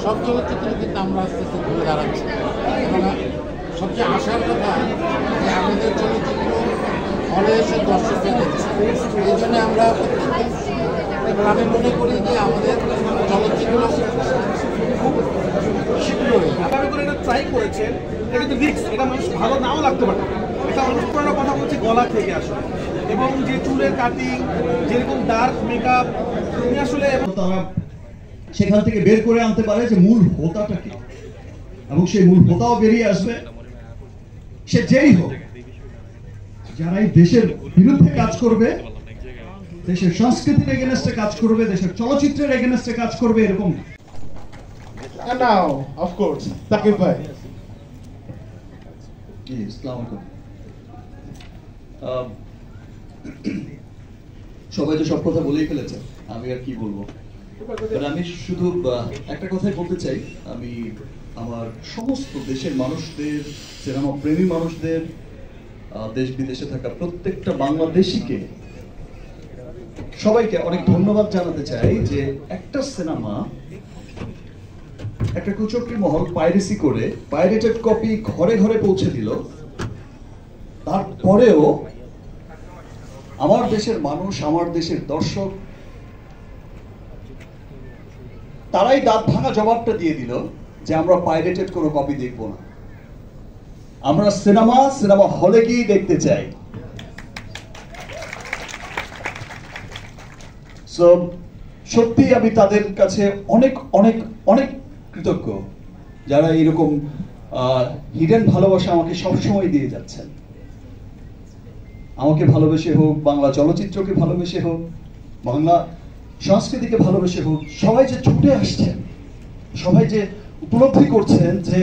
সব চলচ্চিত্র কিন্তু আমরা আস্তে আস্তে ঘুরে দাঁড়াচ্ছি এবং সবচেয়ে আশার কথা যে আমাদের চলচ্চিত্র হলে এসে দর্শকরা দেখছে। এই জন্য আমরা এবার আমি মনে করি যে আমাদের চলচ্চিত্র খুব শীঘ্রই আপনারা করে এটা ট্রাই করেছেন, এটা কিন্তু রিস্ক, এটা মানুষ ভালো নাও লাগতে পারে। এটা অনুপ্রেরণা কথা বলছে গলা থেকে আসলে, এবং যে চুলের কাটিং, যেরকম ডার্ক মেকআপ, তুমি আসলে তারা সেখান থেকে বের করে আনতে পারে যে মূল হোতাটা কি, এবং সেই মূল হোতাও বেরিয়ে আসবে। সে যেই হোক, যারা এই দেশের বিরুদ্ধে কাজ করবে, দেশের সংস্কৃতির এগেনস্টে কাজ করবে, দেশের চলচ্চিত্রের এগেনস্টে কাজ করবে, এরকম। And now, of course, Taqib bhai. আসসালামু আলাইকুম। সবাই তো সব কথা বলেই ফেলেছে, আমি আর কি বলবো। আমি শুধু একটা কথাই বলতে চাই, আমি আমার সমস্ত দেশের মানুষদের, সিনেমা প্রেমী মানুষদের, দেশ বিদেশে থাকা প্রত্যেকটা বাংলাদেশিকে, সবাইকে অনেক ধন্যবাদ জানাতে চাই যে একটা সিনেমা একটা কুচক্রী মহল পাইরেসি করে পাইরেটেড কপি ঘরে ঘরে পৌঁছে দিল, তারপরেও আমার দেশের মানুষ, আমার দেশের দর্শক, তারাই দাঁত ভাঙা জবাবটা দিয়ে দিল যে আমরা পাইরেটেড কোনো কপি দেখব না, আমরা সিনেমা হলে গিয়ে দেখতে চাই। সো সত্যি আমি তাদের কাছে অনেক অনেক অনেক কৃতজ্ঞ, যারা এরকম হিডেন ভালোবাসা আমাকে সবসময় দিয়ে যাচ্ছেন। আমাকে ভালোবেসে হোক, বাংলা চলচ্চিত্রকে ভালোবেসে হোক, বাংলা সংস্কৃতিকে ভালোবেসে হোক, সবাই যে ছুটে আসছেন, সবাই যে উপলব্ধি করছেন যে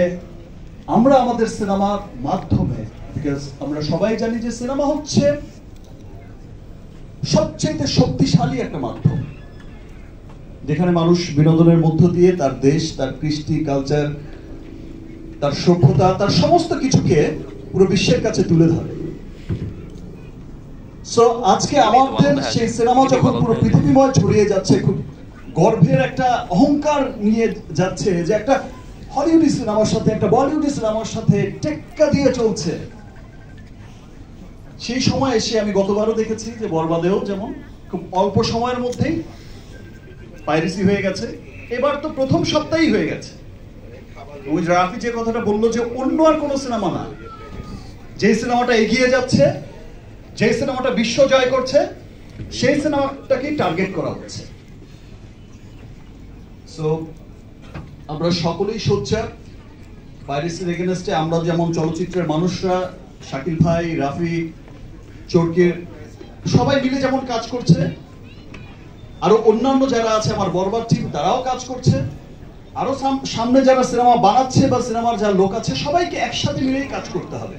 আমরা আমাদের সিনেমার মাধ্যমে, বিকজ আমরা সবাই জানি যে সিনেমা হচ্ছে সবচেয়ে শক্তিশালী একটা মাধ্যম, যেখানে মানুষ বিনোদনের মধ্য দিয়ে তার দেশ, তার কৃষ্টি, কালচার, তার সভ্যতা, তার সমস্ত কিছুকে পুরো বিশ্বের কাছে তুলে ধরে। সো আজকে আমাদের সেই সিনেমা যখন পুরো পৃথিবীময় ছড়িয়ে যাচ্ছে, খুব গর্বের একটা অহংকার নিয়ে যাচ্ছে যে একটা হলিউডি সিনেমার সাথে, একটা বলিউডি সিনেমার সাথে টেক্কা দিয়ে চলছে, সেই সময় এসে আমি গতবারও দেখেছি যে বরবাদেও যেমন খুব অল্প সময়ের মধ্যেই পাইরেসি হয়ে গেছে, এবার তো প্রথম সপ্তাহেই হয়ে গেছে। ওই রাফি যে কথাটা বললো যে অন্য আর কোনো সিনেমা না, যে সিনেমাটা এগিয়ে যাচ্ছে, যে সিনেমাটা বিশ্ব জয় করছে, সেই সিনেমাটাকেই টার্গেট করা হচ্ছে। সো আমরা সকলেই সোচ্চার পাইরেসির এগেনস্টে। আমরা যেমন চলচ্চিত্রের মানুষরা, শাকিল ভাই, রাফি, চরকির, সবাই মিলে যেমন কাজ করছে, আরো অন্যান্য যারা আছে আমার বরবাদ টিম, তারাও কাজ করছে, আরো সামনে যারা সিনেমা বানাচ্ছে বা সিনেমার যারা লোক আছে, সবাইকে একসাথে মিলেই কাজ করতে হবে।